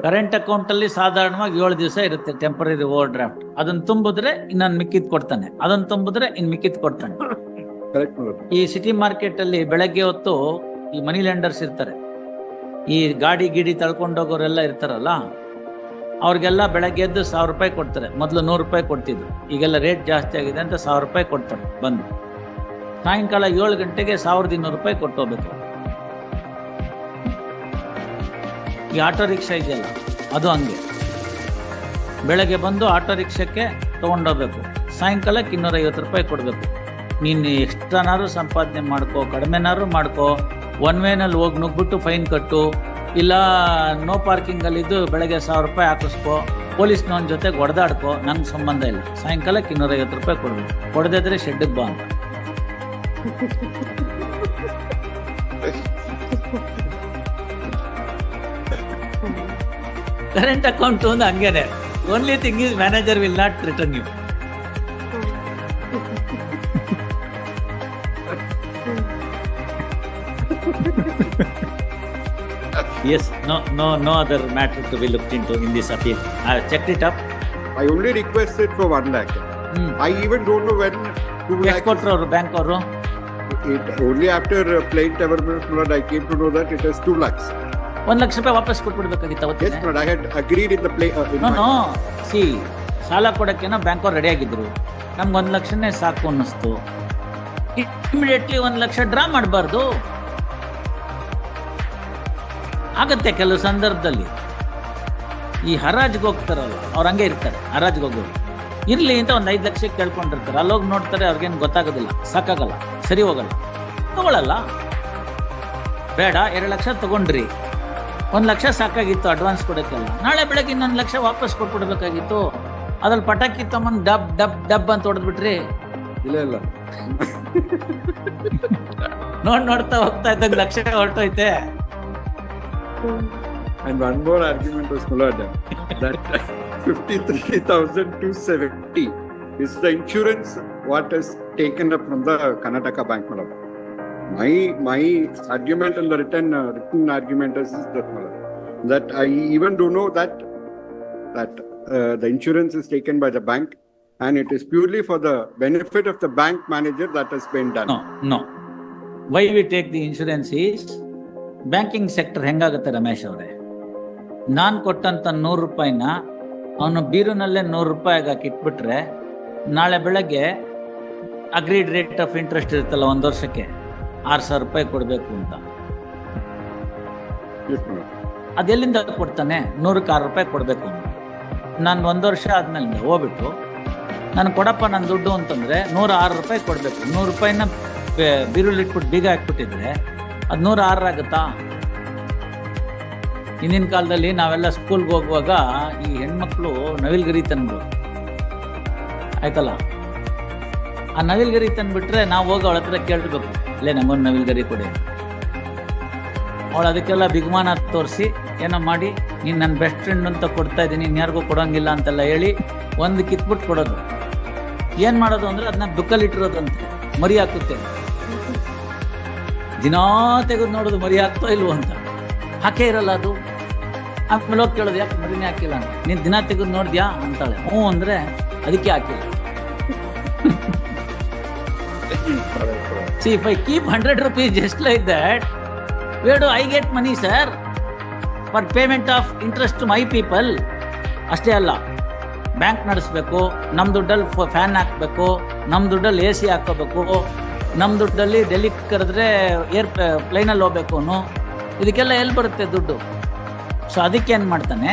Current account ಅಲ್ಲಿ ಸಾಧಾರಣವಾಗಿ 7 ದಿವಸ ಇರುತ್ತೆ ಟೆಂಪರರಿ ಓವರ್ ಡ್ರಾಫ್ಟ್. ಅದನ್ನ ತುಂಬಿದ್ರೆ ಇನ್ನೊಂದು ಮಿಕ್ಕಿದ್ ಕೊಡ್ತಾನೆ, ಅದನ್ನ ತುಂಬಿದ್ರೆ ಇನ್ ಮಿಕ್ಕಿದ್ ಕೊಡ್ತಾನೆ. ಈ ಸಿಟಿ ಮಾರ್ಕೆಟ್ ಅಲ್ಲಿ ಬೆಳಗ್ಗೆ ಹೊತ್ತು ಈ ಮನಿ ಲೆಂಡರ್ಸ್ ಇರ್ತಾರೆ, ಈ ಗಾಡಿ ಗಿಡಿ ತಳ್ಕೊಂಡೋಗೋರೆಲ್ಲ ಇರ್ತಾರಲ್ಲ, ಅವ್ರಿಗೆಲ್ಲ ಬೆಳಗ್ಗೆ ಎದ್ದು 1000 ರೂಪಾಯಿ ಕೊಡ್ತಾರೆ. ಮೊದಲು 100 ರೂಪಾಯಿ ಕೊಡ್ತಿದ್ರು, ಈಗೆಲ್ಲ ರೇಟ್ ಜಾಸ್ತಿ ಆಗಿದೆ ಅಂತ 1000 ರೂಪಾಯಿ ಕೊಡ್ತಾರೆ. ಬಂದು ಸಾಯಂಕಾಲ 7 ಗಂಟೆಗೆ 1200 ರೂಪಾಯಿ ಕೊಟ್ಟು ಹೋಗ್ಬೇಕು. ಈ ಆಟೋ ರಿಕ್ಷಾ ಇದೆಯಲ್ಲ ಅದು ಹಂಗೆ, ಬೆಳಗ್ಗೆ ಬಂದು ಆಟೋ ರಿಕ್ಷಕ್ಕೆ ತೊಗೊಂಡೋಗ್ಬೇಕು, ಸಾಯಂಕಾಲಕ್ಕೆ 250 ರೂಪಾಯಿ ಕೊಡಬೇಕು. ನೀನು ಎಕ್ಸ್ಟ್ರಾನಾರು ಸಂಪಾದನೆ ಮಾಡ್ಕೋ, ಕಡಿಮೆನಾರು ಮಾಡ್ಕೋ, ಒನ್ ವೇನಲ್ಲಿ ಹೋಗಿ ನುಗ್ಬಿಟ್ಟು ಫೈನ್ ಕಟ್ಟು, ಇಲ್ಲ ನೋ ಪಾರ್ಕಿಂಗಲ್ಲಿದ್ದು ಬೆಳಗ್ಗೆ 1000 ರೂಪಾಯಿ ಹಾಕಿಸ್ಕೋ, ಪೊಲೀಸ್ನವನ ಜೊತೆಗೆ ಹೊಡೆದಾಡ್ಕೋ, ನಂಗೆ ಸಂಬಂಧ ಇಲ್ಲ. ಸಾಯಂಕಾಲಕ್ಕೆ 250 ರೂಪಾಯಿ ಕೊಡಬೇಕು. ಕೊಡದಿದ್ರೆ ಶೆಡ್ಡಿಗೆ ಬಾ ಅಂತ. ಕರೆಂಟ್ ಅಕೌಂಟ್ ಒಂದು ಹಂಗೇನೆ. Only thing is manager will not return you. Yes, no other matter to be looked into in this appeal. I have checked it up. I only requested for 1 lakh. I even don't know when 2 lakh. Kottru bank ಅವರು Only after plain government flood I came to know that it is 2 lakhs. 1 lakh ರೂಪಾಯಿ ವಾಪಸ್ ಕೊಟ್ಬಿಡ್ಬೇಕಾಗಿತ್ತು ಅವತ್ತು. Yes, but I had agreed in the play. No. See, ಸಾಲ ಕೊಡೋಕ್ಕೇನೋ bank ಅವ್ರು ready ಆಗಿದ್ರು, ನಮ್ಗೆ 1 ಲಕ್ಷನೇ ಸಾಕು ಅನ್ನಿಸ್ತು. ಇಮಿಡಿಯೇಟ್ಲಿ 1 ಲಕ್ಷ ಡ್ರಾ ಮಾಡಬಾರ್ದು. ಆಗತ್ತೆ ಕೆಲವು ಸಂದರ್ಭದಲ್ಲಿ. ಈ ಹರಾಜ್ಗೆ ಹೋಗ್ತಾರಲ್ಲ ಅವ್ರು ಹಂಗೆ ಇರ್ತಾರೆ, ಹರಾಜ್ಗೆ ಹೋಗೋರು ಇರ್ಲಿ ಅಂತ 5 ಲಕ್ಷಕ್ಕೆ ಕೇಳ್ಕೊಂಡಿರ್ತಾರೆ. ಅಲ್ಲೋಗಿ ನೋಡ್ತಾರೆ, ಅವ್ರಿಗೇನು ಗೊತ್ತಾಗೋದಿಲ್ಲ, ಸಾಕಾಗಲ್ಲ, ಸರಿ ಹೋಗಲ್ಲ, ತಗೊಳ್ಳಲ್ಲ. ಬೇಡ 2 ಲಕ್ಷ ತಗೊಂಡ್ರಿ, 1 ಲಕ್ಷ ಸಾಕಾಗಿತ್ತು ಅಡ್ವಾನ್ಸ್ ಕೊಡೋಕ್ಕೆಲ್ಲ, ನಾಳೆ ಬೆಳಗ್ಗೆ 1 ಲಕ್ಷ ವಾಪಸ್ ಕೊಟ್ಬಿಡ್ಬೇಕಾಗಿತ್ತು. ಅದ್ರಲ್ಲಿ ಪಟಾಕಿ ತಗೊಂಡು ಡಬ್ ಡಬ್ ಡಬ್ ಅಂತ ಹೊಡೆದ್ಬಿಟ್ರಿ. ಇಲ್ಲ ನೋಡ್ತಾ ಹೋಗ್ತಾ ಇದ್ದಂಗೆ lakh ಹೊರಟೋಯ್ತೆ. And one more argument was followed that 53,270 is the insurance what is taken up from the Karnataka Bank. My argument in the written argument is that I even don't know that the insurance is taken by the bank and it is purely for the benefit of the bank manager that has been done. No. Why we take the insurance is banking sector ಹೆಂಗಾಗುತ್ತೆ ರಮೇಶ್ ಅವರೇ, ನಾನು ಕೊಟ್ಟಂತ 100 ರೂಪಾಯಿನ ಅವನು ಬೀರುನಲ್ಲೇ 100 ರೂಪಾಯಿಗೆ ಹಾಕಿ ಇಟ್ಬಿಟ್ರೆ, ನಾಳೆ ಬೆಳಗ್ಗೆ ಅಗ್ರೀಡ್ ರೇಟ್ ಆಫ್ ಇಂಟ್ರೆಸ್ಟ್ ಇರುತ್ತಲ್ಲ 1 ವರ್ಷಕ್ಕೆ 6,000 ರೂಪಾಯಿ ಕೊಡಬೇಕು ಅಂತ. ಅದೆಲ್ಲಿಂದ ಕೊಡ್ತಾನೆ? 100ಕ್ಕೆ 6 ರೂಪಾಯಿ ಕೊಡಬೇಕು. ನಾನು 1 ವರ್ಷ ಆದ್ಮೇಲೆ ಹೋಗ್ಬಿಟ್ಟು ನಾನು ಕೊಡಪ್ಪ ನನ್ನ ದುಡ್ಡು ಅಂತಂದ್ರೆ 106 ರೂಪಾಯಿ ಕೊಡಬೇಕು. 100 ರೂಪಾಯಿನ ಬೀರುಲಿಟ್ಬಿಟ್ಟು ಬೀಗ ಹಾಕ್ಬಿಟ್ಟಿದ್ರೆ ಅದು 106 ಆಗುತ್ತಾ? ಹಿಂದಿನ ಕಾಲದಲ್ಲಿ ನಾವೆಲ್ಲ ಸ್ಕೂಲ್ಗೆ ಹೋಗುವಾಗ ಈ ಹೆಣ್ಮಕ್ಳು ನವಿಲ್ಗರಿ ತಂದ್ರು ಆಯ್ತಲ್ಲ, ಆ ನವಿಲ್ಗರಿ ತಂದ್ಬಿಟ್ರೆ ನಾವು ಹೋಗಿ ಅವಳ ಹತ್ರ ಕೇಳ್ಬೇಕು, ಅಲ್ಲೇ ನಮಗೊಂದು ನವಿಲ್ಗರಿ ಕೊಡಿ. ಅವಳು ಅದಕ್ಕೆಲ್ಲ ಬಿಗುಮಾನ ತೋರಿಸಿ ಏನೋ ಮಾಡಿ, ನೀನು ನನ್ನ ಬೆಸ್ಟ್ ಫ್ರೆಂಡ್ ಅಂತ ಕೊಡ್ತಾ ಇದ್ದೀನಿ, ಇನ್ಯಾರಿಗೂ ಕೊಡೋಂಗಿಲ್ಲ ಅಂತೆಲ್ಲ ಹೇಳಿ ಒಂದು ಕಿತ್ಬಿಟ್ಟು ಕೊಡೋದು. ಏನು ಮಾಡೋದು ಅಂದರೆ ಅದನ್ನ ದುಃಖಲಿಟ್ಟಿರೋದಂತೆ, ಮರಿ ಹಾಕುತ್ತೆ. ದಿನಾ ತೆಗೆದು ನೋಡೋದು ಮರಿ ಹಾಕ್ತೋ ಇಲ್ವೋ ಅಂತ. ಹಾಕೇ ಇರಲ್ಲ ಅದು. ಆಮೇಲೆ ಹೋಗಿ ಕೇಳೋದು, ಯಾಕೆ ಮರಿನೇ ಹಾಕಿಲ್ಲ ಅಂತ. ನೀನು ದಿನ ತೆಗೆದು ನೋಡಿದ್ಯಾ ಅಂತಾಳೆ. ಹ್ಞೂ ಅಂದರೆ ಅದಕ್ಕೆ ಹಾಕಿಲ್ಲ. See, if I keep 100 rupees just like that, where do I get money, sir? For payment of interest to my people. ಅಷ್ಟೇ ಅಲ್ಲ, ಬ್ಯಾಂಕ್ ನಡೆಸಬೇಕು, ನಮ್ಮ ದುಡ್ಡಲ್ಲಿ ಫ್ಯಾನ್ ಹಾಕಬೇಕು, ನಮ್ಮ ದುಡ್ಡಲ್ಲಿ AC ಹಾಕೋಬೇಕು, ನಮ್ಮ ದುಡ್ಡಲ್ಲಿ ಡೆಲ್ಲಿಗೆ ಕರೆದ್ರೆ ಪ್ಲೈನಲ್ಲಿ ಹೋಗ್ಬೇಕು ಅವನು. ಇದಕ್ಕೆಲ್ಲ ಎಲ್ಲಿ ಬರುತ್ತೆ ದುಡ್ಡು? ಸೊ ಅದಕ್ಕೆ ಏನು ಮಾಡ್ತಾನೆ,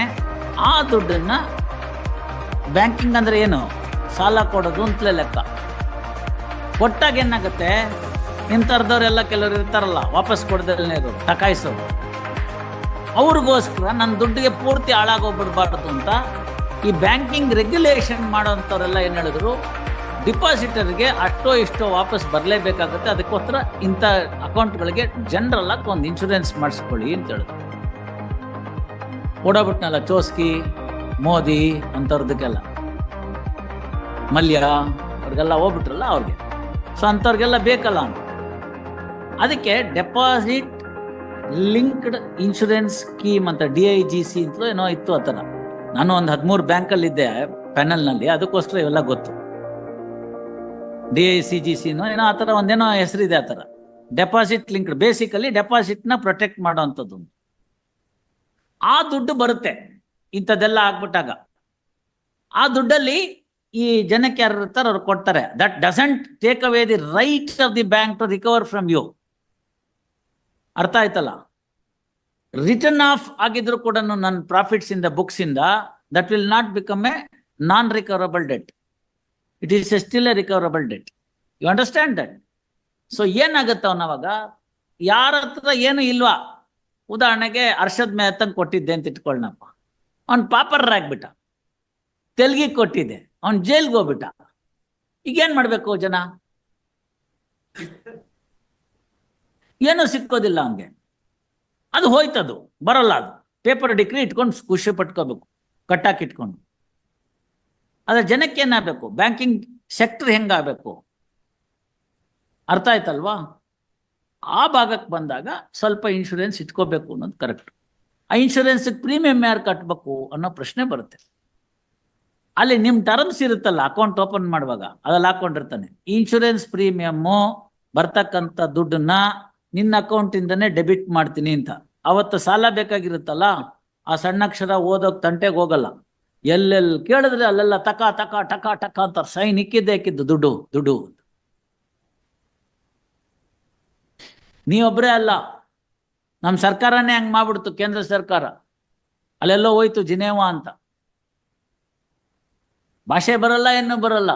ಆ ದುಡ್ಡನ್ನು ಬ್ಯಾಂಕಿಂಗ್ ಅಂದರೆ ಏನು, ಸಾಲ ಕೊಡೋದು ಅಂತಲೇ ಲೆಕ್ಕ. ಕೊಟ್ಟಾಗ ಏನಾಗುತ್ತೆ, ನಿಮ್ಮ ಥರದವರೆಲ್ಲ ಕೆಲವರು ಇರ್ತಾರಲ್ಲ ವಾಪಸ್ ಕೊಡದಲ್ಲೇ ಇರೋರು, ಟಕಾಯಿಸೋರು. ಅವ್ರಿಗೋಸ್ಕರ ನನ್ನ ದುಡ್ಡಿಗೆ ಪೂರ್ತಿ ಹಾಳಾಗೋಗ್ಬಿಡ್ಬಾರ್ದು ಅಂತ ಈ ಬ್ಯಾಂಕಿಂಗ್ ರೆಗ್ಯುಲೇಷನ್ ಮಾಡೋಂಥವ್ರೆಲ್ಲ ಏನು ಹೇಳಿದ್ರು, ಡಿಪಾಸಿಟರ್ಗೆ ಅಷ್ಟೋ ಇಷ್ಟೋ ವಾಪಸ್ ಬರಲೇಬೇಕಾಗುತ್ತೆ, ಅದಕ್ಕೋಸ್ಕರ ಇಂಥ ಅಕೌಂಟ್ಗಳಿಗೆ ಜನರಲ್ ಆಗಿ ಒಂದು ಇನ್ಶೂರೆನ್ಸ್ ಮಾಡಿಸ್ಕೊಳ್ಳಿ ಅಂತ ಹೇಳಿದ್ರು. ಓಡಾಬಿಟ್ನಲ್ಲ ಚೋಸ್ಕಿ, ಮೋದಿ ಅಂಥವ್ರದಕ್ಕೆಲ್ಲ, ಮಲ್ಯ ಅವ್ರಿಗೆಲ್ಲ ಹೋಗ್ಬಿಟ್ರಲ್ಲ ಅವ್ರಿಗೆ. ಸೊ ಅಂಥವ್ರಿಗೆಲ್ಲ ಬೇಕಲ್ಲ ಅಂತ. ಅದಕ್ಕೆ ಡೆಪಾಸಿಟ್ ಲಿಂಕ್ಡ್ ಇನ್ಶೂರೆನ್ಸ್ ಸ್ಕೀಮ್ ಅಂತ DIGC ಅಂತಲೂ ಏನೋ ಇತ್ತು ಆ ಥರ. ನಾನು ಒಂದು 13 ಬ್ಯಾಂಕಲ್ಲಿ ಇದ್ದೆ ಪ್ಯಾನಲ್ನಲ್ಲಿ, ಅದಕ್ಕೋಸ್ಕರ ಇವೆಲ್ಲ ಗೊತ್ತು. DICGCನೋ ಏನೋ ಆ ಥರ ಒಂದೇನೋ ಹೆಸರಿದೆ ಆ ಥರ. ಡೆಪಾಸಿಟ್ ಲಿಂಕ್ಡ್, ಬೇಸಿಕಲಿ ಡೆಪಾಸಿಟ್ನ ಪ್ರೊಟೆಕ್ಟ್ ಮಾಡೋವಂಥದ್ದು. ಆ ದುಡ್ಡು ಬರುತ್ತೆ ಇಂಥದ್ದೆಲ್ಲ ಆಗ್ಬಿಟ್ಟಾಗ. ಆ ದುಡ್ಡಲ್ಲಿ ಈ ಜನಕ್ಕೆ ಯಾರು ಇರ್ತಾರೆ ಅವ್ರು ಕೊಡ್ತಾರೆ. That doesn't take away the right of the bank to recover from you. ಅರ್ಥ ಆಯ್ತಲ್ಲ? ರಿಟರ್ನ್ ಆಫ್ ಆಗಿದ್ರು ಕೂಡ ನನ್ನ ಪ್ರಾಫಿಟ್ಸ್ ಇಂದ, ಬುಕ್ಸ್ ಇಂದ, that will not become a non recoverable debt. It is still a recoverable debt. You understand that? So ಏನಾಗುತ್ತೆ ಅವನವಾಗ, ಯಾರ ಹತ್ರ ಏನು ಇಲ್ವಾ, ಉದಾಹರಣೆಗೆ ಅರ್ಷದ್ ಮೆಹತಂಗ್ ಕೊಟ್ಟಿದ್ದೆ ಅಂತ ಇಟ್ಕೊಳ್ಳಪ್ಪ, ಅವ್ನು ಪಾಪರ್ ಆಗ್ಬಿಟ್ಟ, ತೆಲ್ಗಿಗೆ ಕೊಟ್ಟಿದ್ದೆ, ಅವ್ನು ಜೈಲ್ಗೆ ಹೋಗ್ಬಿಟ್ಟ. ಈಗೇನ್ ಮಾಡ್ಬೇಕು ಜನ? ಏನೂ ಸಿಕ್ಕೋದಿಲ್ಲ ಅವನಿಗೆ, ಅದು ಹೋಯ್ತದು, ಬರಲ್ಲ. ಅದು ಪೇಪರ್ ಡಿಗ್ರಿ ಇಟ್ಕೊಂಡು ಖುಷಿ ಪಟ್ಕೋಬೇಕು, ಕಟ್ಟಾಕಿಟ್ಕೊಂಡು. ಅದ್ರ ಜನಕ್ಕೆ ಏನಾಗಬೇಕು, ಬ್ಯಾಂಕಿಂಗ್ ಸೆಕ್ಟರ್ ಹೆಂಗಾಗಬೇಕು, ಅರ್ಥ ಆಯ್ತಲ್ವಾ? ಆ ಭಾಗಕ್ಕೆ ಬಂದಾಗ ಸ್ವಲ್ಪ ಇನ್ಶೂರೆನ್ಸ್ ಇಟ್ಕೋಬೇಕು ಅನ್ನೋದು ಕರೆಕ್ಟ್. ಆ ಇನ್ಶೂರೆನ್ಸ್ ಪ್ರೀಮಿಯಂ ಯಾರು ಕಟ್ಟಬೇಕು ಅನ್ನೋ ಪ್ರಶ್ನೆ ಬರುತ್ತೆ. ಅಲ್ಲಿ ನಿಮ್ಮ ಟರ್ಮ್ಸ್ ಇರುತ್ತಲ್ಲ, ಅಕೌಂಟ್ ಓಪನ್ ಮಾಡುವಾಗ ಅದ್ರಲ್ಲಿ ಹಾಕೊಂಡಿರ್ತಾನೆ, ಇನ್ಶೂರೆನ್ಸ್ ಪ್ರೀಮಿಯಮ್ಮು ಬರ್ತಕ್ಕಂಥ ದುಡ್ಡನ್ನ ನಿನ್ನ ಅಕೌಂಟಿಂದನೇ ಡೆಬಿಟ್ ಮಾಡ್ತೀನಿ ಅಂತ. ಅವತ್ತು ಸಾಲ ಬೇಕಾಗಿರುತ್ತಲ್ಲ, ಆ ಸಣ್ಣಕ್ಷರ ಓದೋಕ್ ತಂಟೆಗೆ ಹೋಗಲ್ಲ, ಎಲ್ಲೆಲ್ಲಿ ಕೇಳಿದ್ರೆ ಅಲ್ಲೆಲ್ಲ ಟಕ ಟಕ ಟಕ ಟಕ ಅಂತಾರೆ. ಸೈನ್ ಇಕ್ಕಿದ್ದು ದುಡ್ಡು ದುಡ್ಡು. ನೀವೊಬ್ಬರೇ ಅಲ್ಲ, ನಮ್ಮ ಸರ್ಕಾರನೇ ಹಂಗೆ ಮಾಡ್ಬಿಡ್ತು. ಕೇಂದ್ರ ಸರ್ಕಾರ ಅಲ್ಲೆಲ್ಲೋ ಹೋಯ್ತು, ಜಿನೇವಾ ಅಂತ. ಭಾಷೆ ಬರಲ್ಲ, ಏನು ಬರಲ್ಲ.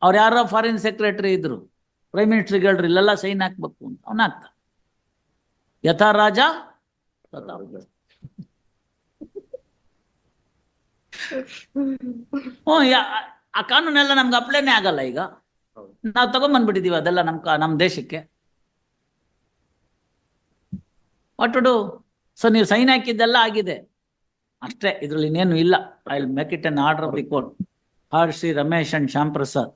ಅವ್ರು ಯಾರೋ ಫಾರಿನ್ ಸೆಕ್ರೆಟರಿ ಇದ್ರು, ಪ್ರೈಮ್ ಮಿನಿಸ್ಟರ್ಗೆ ಹೇಳ್ರಿ ಇಲ್ಲೆಲ್ಲ ಸೈನ್ ಹಾಕ್ಬೇಕು ಅಂತ. ಅವನ ಹಾಕ್ತ ಯಥಾ ರಾಜ ತಥಾ ಪ್ರಜಾ. ಆ ಕಾನೂನೆಲ್ಲ ನಮ್ಗೆ ಅಪ್ಲೈನೇ ಆಗಲ್ಲ. ಈಗ ನಾವು ತಗೊಂಡ್ಬಂದ್ಬಿಟ್ಟಿದೀವಿ ಅದೆಲ್ಲ ನಮ್ಮ ದೇಶಕ್ಕೆ. What to do? ಸೊ ನೀವು ಸೈನ್ ಹಾಕಿದ್ದೆಲ್ಲ ಆಗಿದೆ ಅಷ್ಟೇ, ಇದ್ರಲ್ಲಿ ಇನ್ನೇನು ಇಲ್ಲ. I will make it an order of the court. Or Shri Ramesh and Shyam Prasad.